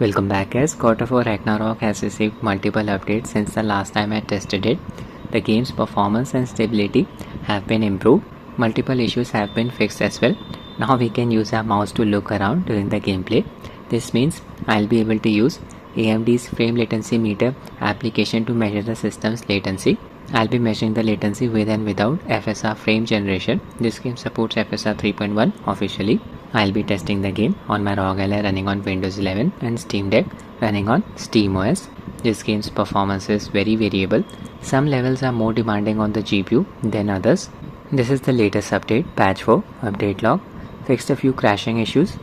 Welcome back guys. God of War Ragnarok has received multiple updates since the last time I tested it. The game's performance and stability have been improved. Multiple issues have been fixed as well. Now we can use our mouse to look around during the gameplay. This means I'll be able to use AMD's frame latency meter application to measure the system's latency. I'll be measuring the latency with and without FSR frame generation. This game supports FSR 3.1 officially. I'll be testing the game on my ROG Ally running on Windows 11 and Steam Deck running on SteamOS. This game's performance is very variable. Some levels are more demanding on the GPU than others. This is the latest update, patch 4, update log. Fixed a few crashing issues.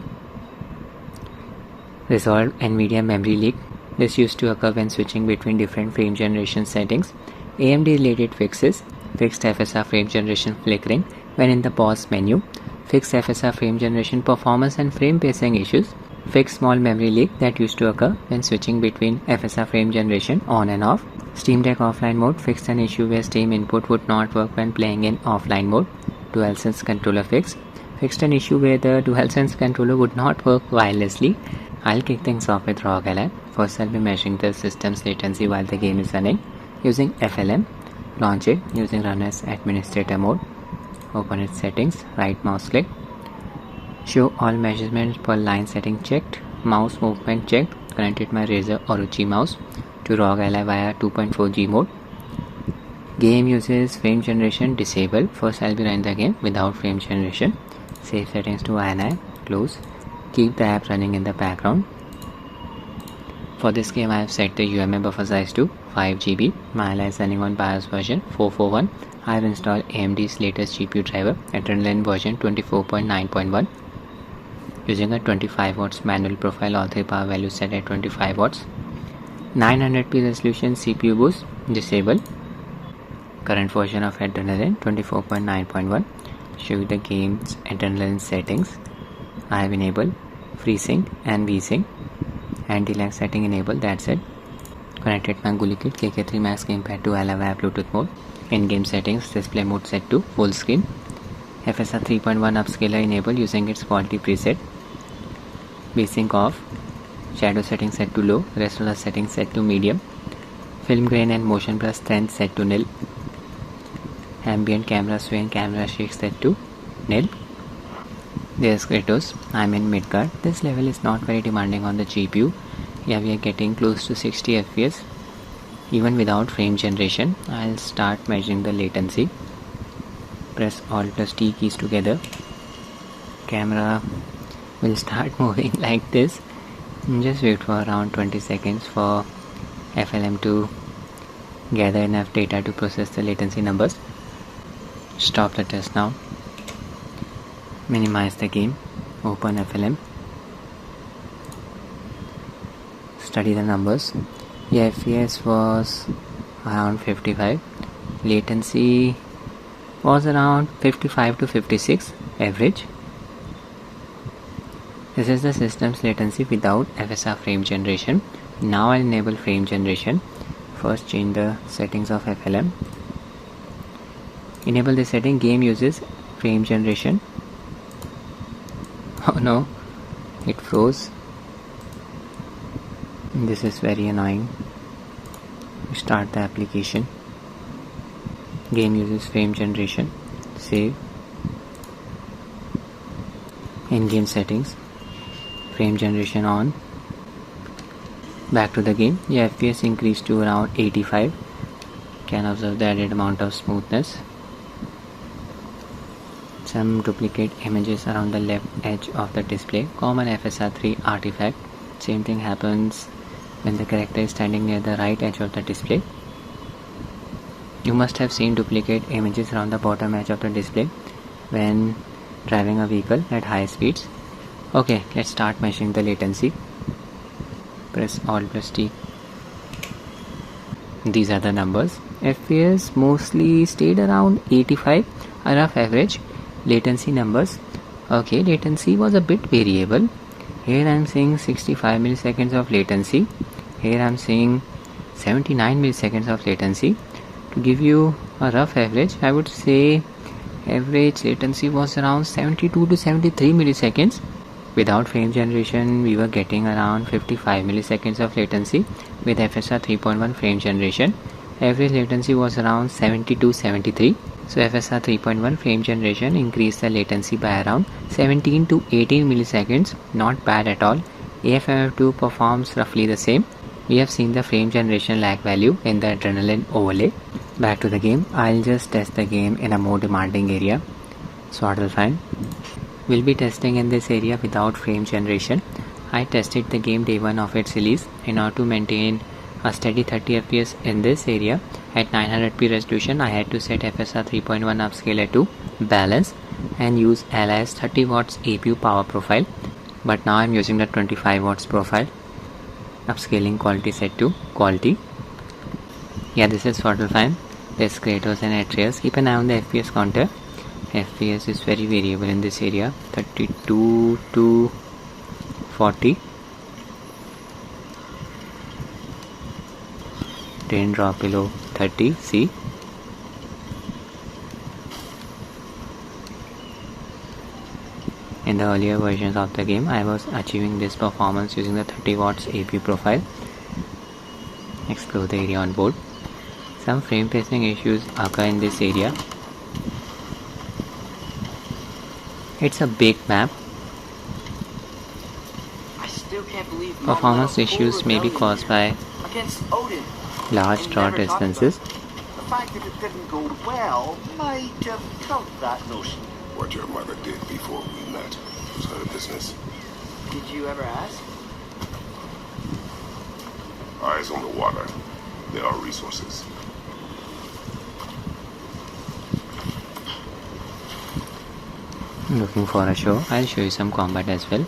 Resolved NVIDIA memory leak. This used to occur when switching between different frame generation settings. AMD related fixes. Fixed FSR frame generation flickering when in the pause menu. Fixed FSR frame generation performance and frame pacing issues. Fixed small memory leak that used to occur when switching between FSR frame generation on and off. Steam Deck offline mode fixed an issue where Steam input would not work when playing in offline mode. DualSense controller fixed. Fixed an issue where the DualSense controller would not work wirelessly. I'll kick things off with ROG Ally. First I'll be measuring the system's latency while the game is running using FLM. Launch it using run as administrator mode. Open its settings, right mouse click. Show all measurements per line setting checked. Mouse movement checked. Connected my Razer Orochi mouse to ROG Ally via 2.4G mode. Game uses frame generation disabled. First I'll be running the game without frame generation. Save settings to INI. Close. Keep the app running in the background. For this game I have set the UMA buffer size to 5GB. My Ally is running on BIOS version 441. I have installed AMD's latest GPU driver, Adreanline version 24.9.1. Using a 25 watts manual profile, all three power values set at 25 watts. 900p resolution CPU boost disabled. Current version of Adreanline 24.9.1. Show you the game's Adreanline settings. I have enabled FreeSync and VSync. Anti-lag setting enabled, that's it. Connected my GuliKit KK3 Max gamepad to Ally via Bluetooth mode. In-game settings, display mode set to full screen. FSR 3.1 upscaler enabled using its quality preset. VSync off. Shadow setting set to low. Rest of the settings set to medium. Film grain and motion blur strength set to nil. Ambient camera sway and camera shake set to nil. There's Kratos. I'm in Midgard. This level is not very demanding on the GPU. Yeah, we are getting close to 60 FPS. Even without frame generation. I'll start measuring the latency. Press Alt plus T keys together. Camera will start moving like this. Just wait for around 20 seconds for FLM to gather enough data to process the latency numbers. Stop the test now. Minimize the game. Open FLM. Study the numbers. Yeah, FPS was around 55. Latency was around 55 to 56 average. This is the system's latency without FSR frame generation. Now I'll enable frame generation. First change the settings of FLM. Enable the setting. Game uses frame generation. Oh no, it froze. This is very annoying. Start the application. Game uses frame generation. Save. In-game settings. Frame generation on. Back to the game. The FPS increased to around 85. Can observe the added amount of smoothness. Some duplicate images around the left edge of the display. Common FSR 3 artifact. Same thing happens when the character is standing near the right edge of the display. You must have seen duplicate images around the bottom edge of the display when driving a vehicle at high speeds. Okay, let's start measuring the latency. Press Alt plus T. These are the numbers. FPS mostly stayed around 85, a rough average. Latency numbers. Okay, latency was a bit variable. Here I am seeing 65 milliseconds of latency. Here I am seeing 79 milliseconds of latency. To give you a rough average, I would say average latency was around 72 to 73 milliseconds. Without frame generation, we were getting around 55 milliseconds of latency. With FSR 3.1 frame generation, average latency was around 70 to 73. So FSR 3.1 frame generation increased the latency by around 17 to 18 milliseconds. Not bad at all. AFMF2 performs roughly the same. We have seen the frame generation lag value in the Adreanline overlay. Back to the game. I'll just test the game in a more demanding area, Svartalfheim. We'll be testing in this area without frame generation. I tested the game day 1 of its release. In order to maintain a steady 30 FPS in this area at 900p resolution, I had to set FSR 3.1 upscaler to balance and use LIS 30 watts APU power profile. But now I'm using the 25 watts profile. Upscaling quality set to quality. Yeah, this is Svartalfheim. There's Kratos and Atreus. Keep an eye on the FPS counter. FPS is very variable in this area, 32 to 40. Didn't drop below 30. See, in the earlier versions of the game, I was achieving this performance using the 30 watts APU profile. Explore the area on board. Some frame pacing issues occur in this area. It's a big map. I still can't believe Performance issues may be caused by large draw distances. The fact that it didn't go well might have killed that notion. What your mother did before we met was her business. Did you ever ask? Eyes on the water. There are resources. Looking for a show. I'll show you some combat as well.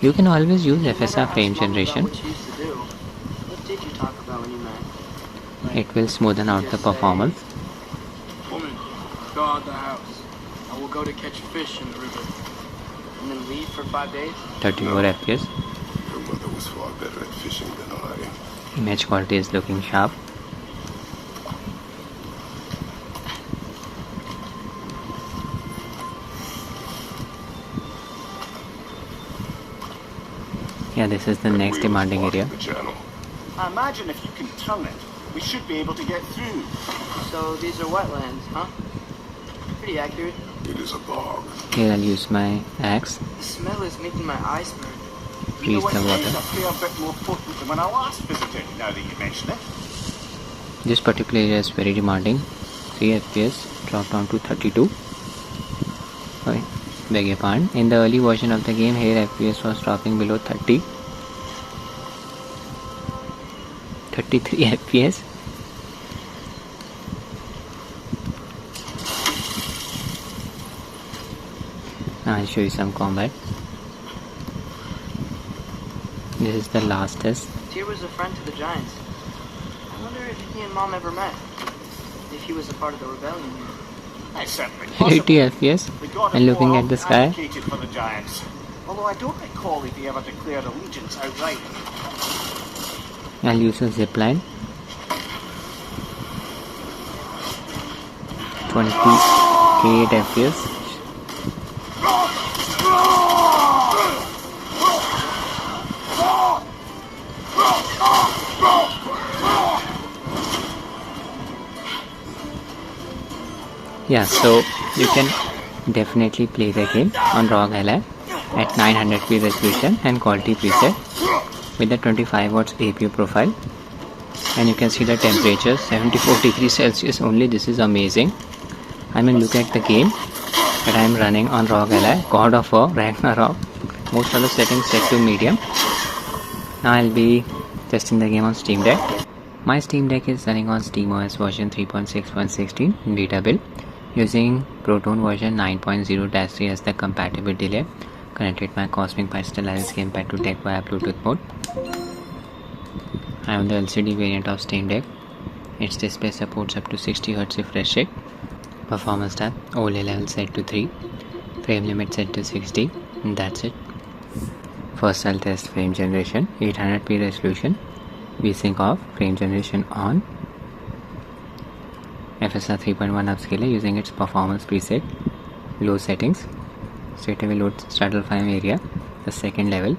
You can always use FSR frame generation. What did you talk about when you met? It will smoothen out the performance. Woman, go out the house. I will go to catch fish in the river. And then leave for 5 days? 34 FPS. Your mother was far better at fishing than I. Image quality is looking sharp. Yeah, this is the next demanding area. I imagine if you can turn it, we should be able to get through. So these are wetlands, huh? Pretty accurate. It is a bog. Here I'll use my axe. The smell is making my eyes burn. Freeze the water. It's a fair bit more potent than when I last visited, now that you mention it. This particular area is very demanding. 3 FPS dropped down to 32. Okay, beg your pardon. In the early version of the game, here FPS was dropping below 30. 33 FPS. Now I'll show you some combat. This is the last test. Tyr was a friend to the Giants. I wonder if he and Mom ever met. If he was a part of the rebellion here. That's certainly 80 FPS and looking at the sky. Advocated for the Giants. Although I don't recall if he ever declared allegiance outright. I'll use a zipline. 28 FPS. Yeah, so you can definitely play the game on ROG Ally at 900p resolution and quality preset with the 25 watts APU profile, and you can see the temperature 74 degrees Celsius only. This is amazing. I mean, look at the game that I am running on ROG Ally, God of War Ragnarok. Most of the settings set to medium. Now I'll be testing the game on Steam Deck. My Steam Deck is running on SteamOS version 3.6.16 beta build using Proton version 9.0-3 as the compatible delay. Connected my Cosmic by Stellaris gamepad to deck via Bluetooth mode. I am the LCD variant of Steam Deck. Its display supports up to 60Hz refresh rate. Performance tab, overlay level set to 3. Frame limit set to 60. And that's it. First I'll test frame generation, 800p resolution. VSync off, frame generation on. FSR 3.1 upscaler using its performance preset. Low settings. Straight away load Svartalfheim area. the second level.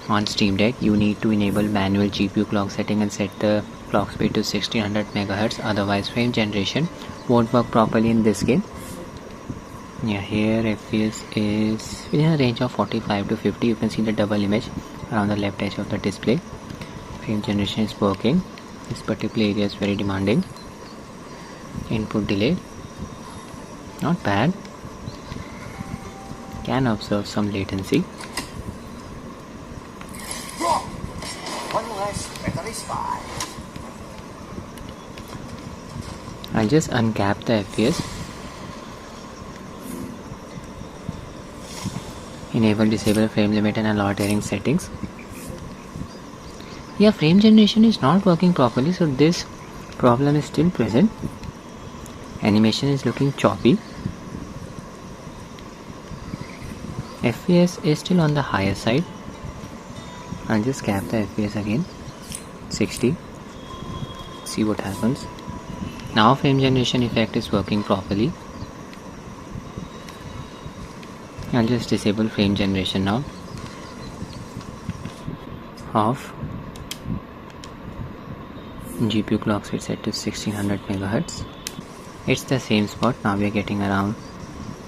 On Steam Deck, you need to enable manual GPU clock setting and set the clock speed to 1600 MHz, otherwise frame generation won't work properly in this game. Yeah, here FPS is within a range of 45 to 50. You can see the double image around the left edge of the display. Frame generation is working. This particular area is very demanding. Input delay, not bad. Can observe some latency. One less battery spy. I'll just uncap the FPS. Enable disable frame limit and allow tearing settings. Yeah, frame generation is not working properly, so this problem is still present. Animation is looking choppy. FPS is still on the higher side. I'll just cap the FPS again, 60. See what happens. Now frame generation effect is working properly. I'll just disable frame generation now. Off. GPU clock speed set to 1600 MHz. It's the same spot. Now we are getting around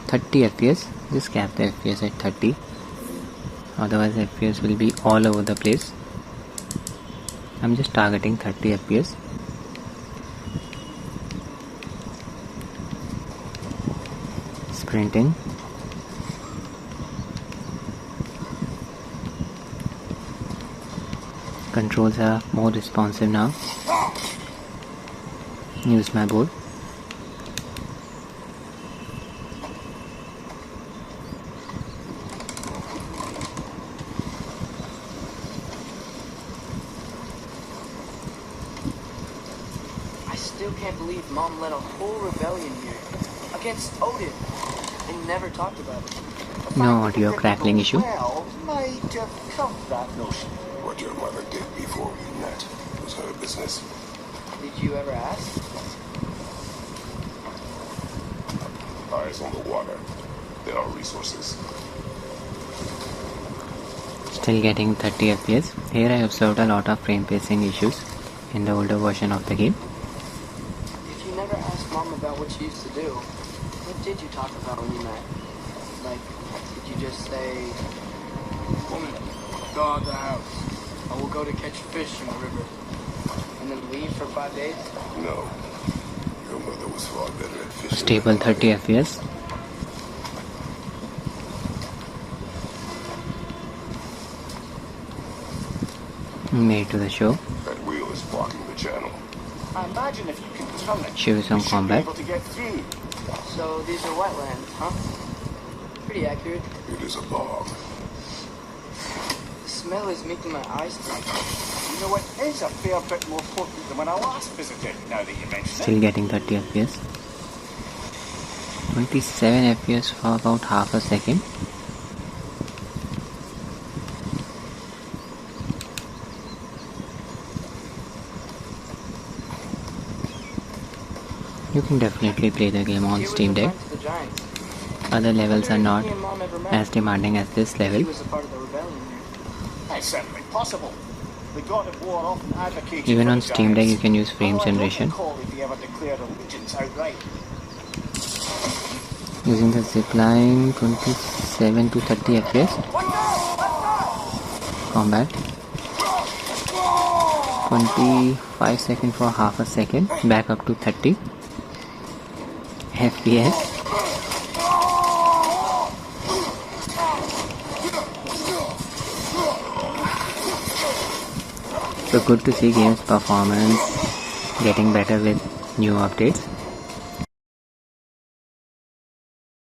30 FPS. Just cap the FPS at 30. Otherwise FPS will be all over the place. I'm just targeting 30 FPS. Sprinting. Controls are more responsive now. Use my board. I still can't believe Mom led a whole rebellion here against Odin and never talked about it. No audio crackling issue. Well, might have come that notion. What your mother did before we met was her business. Did you ever ask? Eyes on the water. There are resources. Still getting 30 FPS. Here I observed a lot of frame pacing issues in the older version of the game. If you never asked Mom about what she used to do, what did you talk about when you met? Like, did you just say, Woman, guard the house. I will go to catch fish in the river. and then leave for 5 days? No. Your mother was far better at fishing. Stable 30 FPS. Made to the show. That wheel is blocking the channel. I imagine if you can turn it, Show you some you should be combat. able to get through. So these are wetlands, huh? Pretty accurate. It is a bog. The smell is making my eyes tight. You know, it is a fair bit more potent than when I last visited, now that you mention it. Still getting 30 FPS. 27 FPS for about half a second. You can definitely play the game on He was Steam a Deck. friend to the Giants. Other levels are Wonder not if he and Mom ever met. as demanding as this He level. was a part of the rebellion here. It's certainly possible. The god of war often advocated Even for on the Steam Deck you giants. can use frame Although I don't generation. recall if he ever declared allegiance outright. Using the zipline, 27 to 30 FPS. Combat. 25 seconds for half a second. Back up to 30 FPS. So good to see games performance getting better with new updates.